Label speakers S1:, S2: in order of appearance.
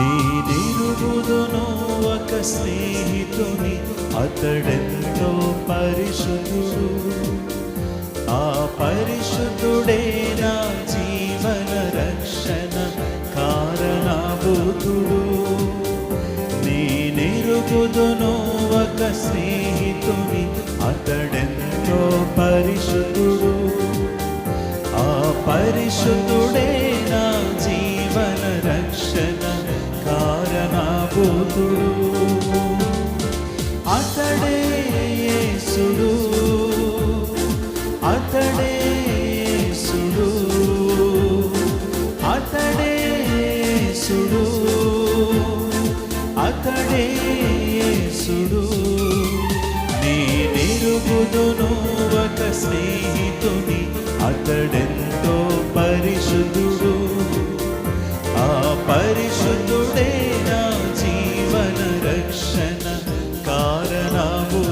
S1: నేనెరుగుదును ఒక స్నేహితుని, అతడెంతో పరిశుద్ధుడు. ఆ పరిశుద్ధుడే నా జీవన రక్షణ కారణభూతుడు. నేనెరుగుదును ఒక స్నేహితుని, అతడెంతో పరిశుద్ధుడు. ఆ పరిశుద్ధుడే నా జీవన రక్షణ కారణభూతుడు. అతడే యేసుడు, అతడే యేసుడు, అతడే యేసుడు, అతడే యేసుడు. నేనెరుగుదును ఒక స్నేహితుని, అతడెంతో పరిశుద్ధుడు. ఆ పరిశుద్ధుడే నా జీవన రక్షణ కారణభూతుడు.